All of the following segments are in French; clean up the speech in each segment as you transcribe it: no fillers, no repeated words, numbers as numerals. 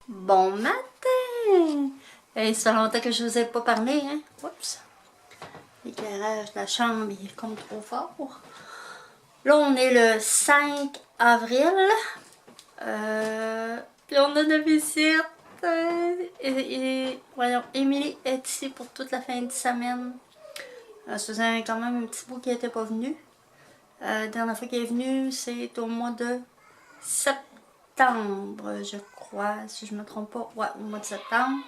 Bon matin! Hey, ça fait longtemps que je vous ai pas parlé, hein? Oups! L'éclairage de la chambre il est comme trop fort. Là, on est le 5 avril. Puis on a une visite. Voyons, Émilie est ici pour toute la fin de semaine. Ça faisait quand même un petit bout qu'elle n'était pas venue. La dernière fois qu'elle est venue, c'est au mois de septembre, je crois, si je me trompe pas. Ouais, au mois de septembre.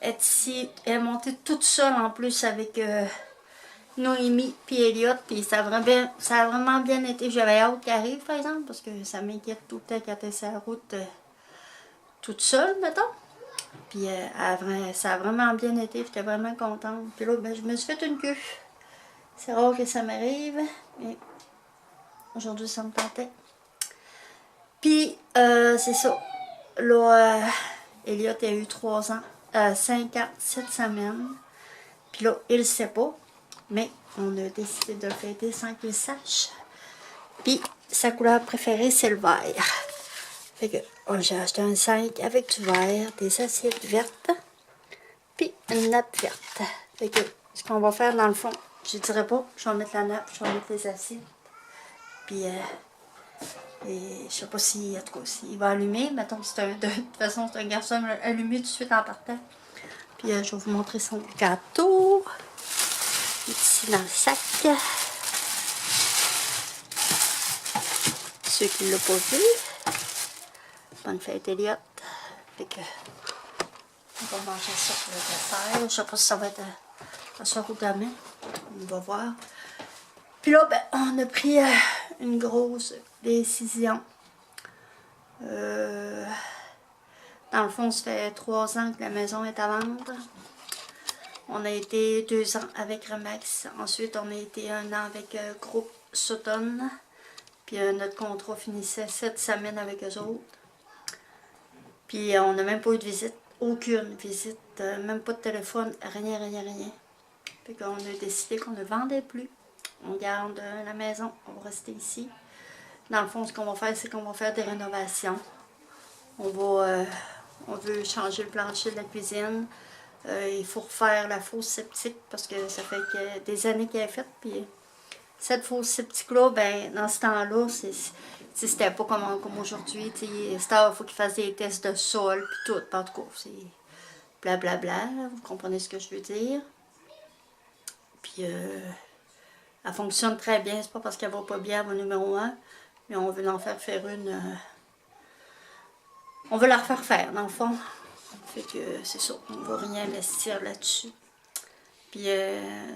Elle est ici, elle est montée toute seule en plus avec Noémie puis Elliot, puis ça a vraiment bien été. J'avais hâte qu'elle arrive, par exemple, parce que ça m'inquiète tout le temps quand elle est sur la route toute seule, mettons. Puis ça a vraiment bien été, j'étais vraiment contente. Puis là, ben, je me suis fait une queue. C'est rare que ça m'arrive, mais aujourd'hui, ça me tentait. Puis, c'est ça. Là, Elliot a eu 3 ans, 5 ans, 7 semaines. Puis là, il ne sait pas, mais on a décidé de le fêter sans qu'il sache. Puis, sa couleur préférée, c'est le vert. Fait que j'ai acheté un 5 avec du vert, des assiettes vertes, puis une nappe verte. Fait que ce qu'on va faire dans le fond, je dirais pas, je vais mettre la nappe, je vais mettre les assiettes. Puis, et je sais pas si, en tout cas, s'il va allumer. Mettons, de toute façon, c'est un garçon allumé tout de suite en partant. Puis, je vais vous montrer son gâteau. Ici dans le sac. Ceux qui ne l'ont pas vu. Bonne fête, Elliot. Fait que, on va manger ça pour le dessert. Je sais pas si ça va être à soir ou demain. On va voir. Puis là, ben, on a pris une grosse décision. Dans le fond, ça fait 3 ans que la maison est à vendre. On a été 2 ans avec Remax. Ensuite, on a été 1 an avec Groupe Sutton. Puis notre contrat finissait 7 semaines avec eux autres. Puis on n'a même pas eu de visite. Aucune visite. Même pas de téléphone. Rien, rien, rien. Puis qu'on a décidé qu'on ne vendait plus. On garde la maison. On va rester ici. Dans le fond, ce qu'on va faire, c'est qu'on va faire des rénovations. On veut changer le plancher de la cuisine. Il faut refaire la fosse septique parce que ça fait des années qu'elle est faite. Puis cette fosse septique-là, ben, dans ce temps-là, c'était pas comme aujourd'hui. Il faut qu'il fasse des tests de sol, puis tout. En tout cas, c'est blablabla. Vous comprenez ce que je veux dire? Puis, elle fonctionne très bien. C'est pas parce qu'elle va pas bien, elle va numéro 1. Mais on veut en faire une. On veut la refaire faire, dans le fond. Fait que c'est ça. On va rien investir là-dessus. Puis,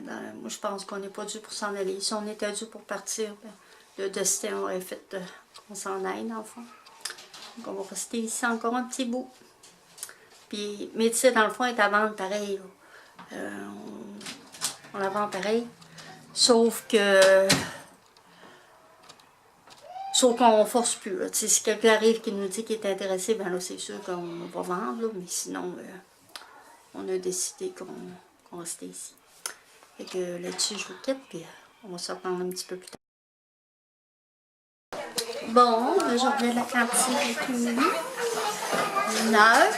moi, je pense qu'on n'est pas dû pour s'en aller. Si on était dû pour partir, ben, le destin aurait fait qu'on s'en aille, dans le fond. Donc, on va rester ici encore un petit bout. Puis, mais tu sais, dans le fond, elle est à vendre pareil. On la vend pareil. Sauf qu'on ne force plus. Là. Si quelqu'un arrive qui nous dit qu'il est intéressé, ben là, c'est sûr qu'on va vendre. Là, mais sinon, on a décidé qu'on restait ici. Et que là-dessus, je vous quitte, puis on va se reprendre un petit peu plus tard. Bon, je reviens de la cantine avec Émilie. 1 heure.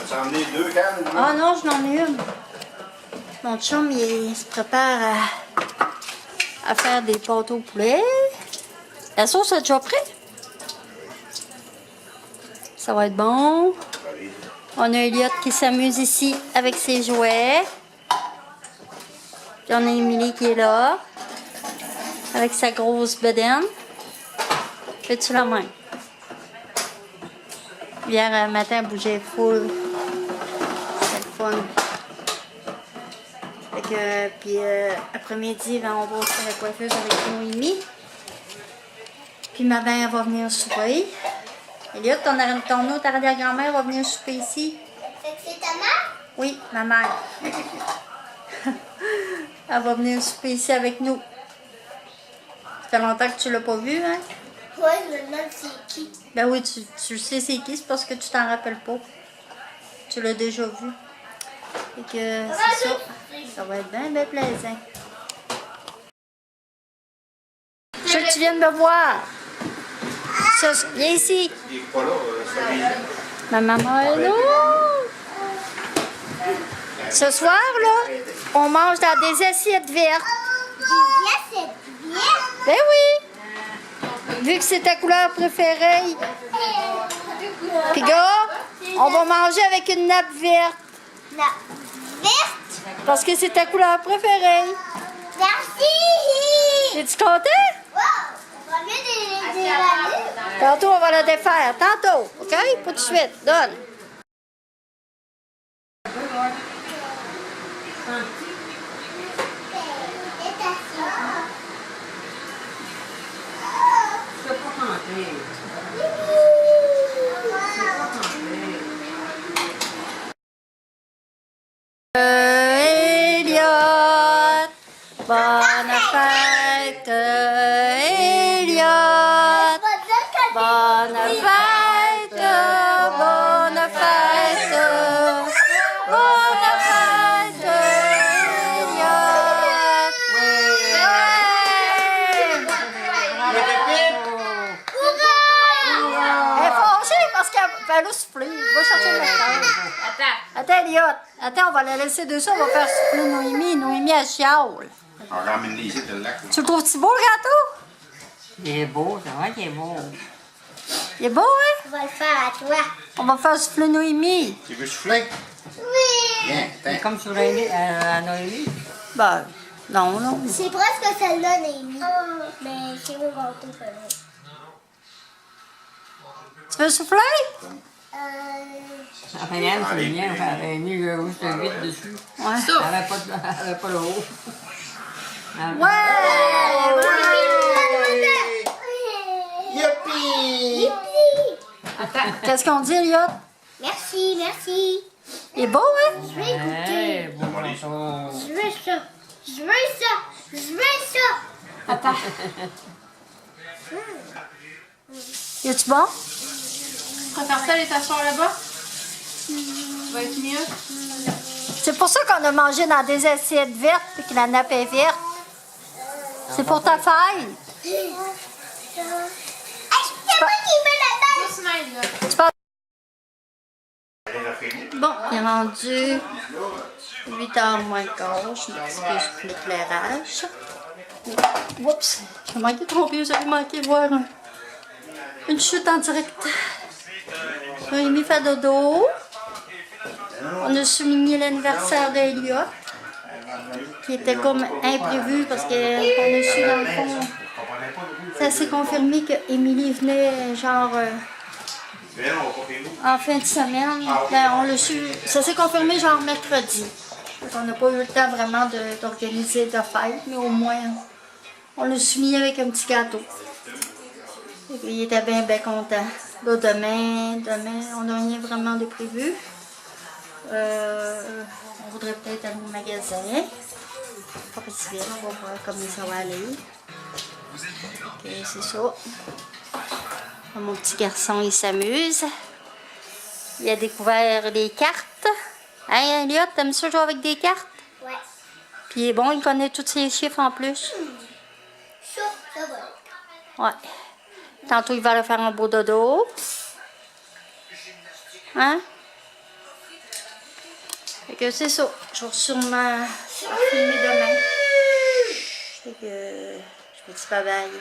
Tu as emmené 2 cannes? Ah non, je n'en ai une. Mon chum, il se prépare à faire des pâtes au poulet. La sauce est déjà prête. Ça va être bon. On a Elliot qui s'amuse ici avec ses jouets. Puis on a Émilie qui est là. Avec sa grosse bedaine. Fais-tu la main? Hier matin, elle bougeait full. C'est le fun. Fait que, puis après-midi, ben, on va aussi à la coiffeuse avec Noémie. Puis ma mère va venir souper. Elliot, ton autre arrière-grand-mère va venir souper ici. C'est ta mère? Oui, ma mère. Elle va venir souper ici avec nous. Ça fait longtemps que tu l'as pas vu, hein? Ouais, je me demande c'est qui. Ben oui, tu sais c'est qui, c'est parce que tu t'en rappelles pas. Tu l'as déjà vu. Fait que c'est ça. Ça va être bien, bien plaisant. Je veux que tu viennes me voir. Viens ici. Il est pas là, celui-là. Ma maman est là. Ce soir, là, on mange dans des assiettes vertes. Des assiettes vertes? Ben oui. Vu que c'est ta couleur préférée. Puis gars, on va manger avec une nappe verte. La verte? Parce que c'est ta couleur préférée. Merci! Es-tu content? Wow! On va bien des dévaler. Tantôt, on va la défaire. Tantôt. OK? Pas tout de suite. Donne. Je peux pas rentrer. Elliot, bonne fête, Elliot. Bonne fête, bonne fête, bonne fête, Elliot. Elle est fâchée parce qu'elle a soufflé. Va chercher le lecteur. Attends, Elliot. Attends, on va la laisser dessus. On va faire souffler Noémie. Noémie, elle chiale. On ramène les ici de lac. Tu le trouves-tu beau, le gâteau? Il est beau, c'est vrai qu'il est beau. Il est beau, hein? On va le faire à toi. On va faire souffler Noémie. Tu veux souffler? Oui! Viens, C'est tiens. comme sur à Noémie. Ben, non, non. C'est presque celle-là, Némi. Mais c'est mon gâteau préféré. Tu veux souffler? Enfin, Yann, c'est bien. Enfin, elle avait mis le rouge de 8 dessus. Ouais. Elle avait pas le haut. Ouais! Youpi! Qu'est-ce qu'on dit, Elliot? Merci, merci. Il est beau, hein? Je vais goûter. Hey, beau morceau. Je veux ça. Je veux ça. Je veux ça. Attends. Y a-tu bon? Tu préfères ça, les tasseurs là-bas? Ça va être mieux. C'est pour ça qu'on a mangé dans des assiettes vertes et que la nappe est verte. C'est pour ta fête. C'est moi qui mets la balle. Doucement, là. Tu penses- Elle a fini. Bon, il est rendu 8h moins le quart. Je m'excuse pour l'éclairage. Oups, j'ai manqué trop vieux. J'avais manqué voir une chute en direct. Noémie fait dodo. On a souligné l'anniversaire d'Elliot, qui était comme imprévu parce qu'on a su dans le fond. Ça s'est confirmé que Émilie venait genre en fin de semaine. Ben, on l'a su. Ça s'est confirmé genre mercredi. Donc, on n'a pas eu le temps vraiment d'organiser de fête, mais au moins on l'a souligné avec un petit gâteau. Et puis, il était bien content. Là, demain, on n'a rien vraiment de prévu. On voudrait peut-être aller au magasin. Pas possible, on va voir comment ça va aller. Ok, c'est ça. Mon petit garçon, il s'amuse. Il a découvert des cartes. Hein, Elliot, t'aimes ça jouer avec des cartes? Ouais. Puis il est bon, il connaît tous ses chiffres en plus. Ça va. Ouais. Tantôt, il va aller faire un beau dodo. Hein? Fait que c'est ça. Je vais sûrement filmer demain. Fait que je vous dis bye bye.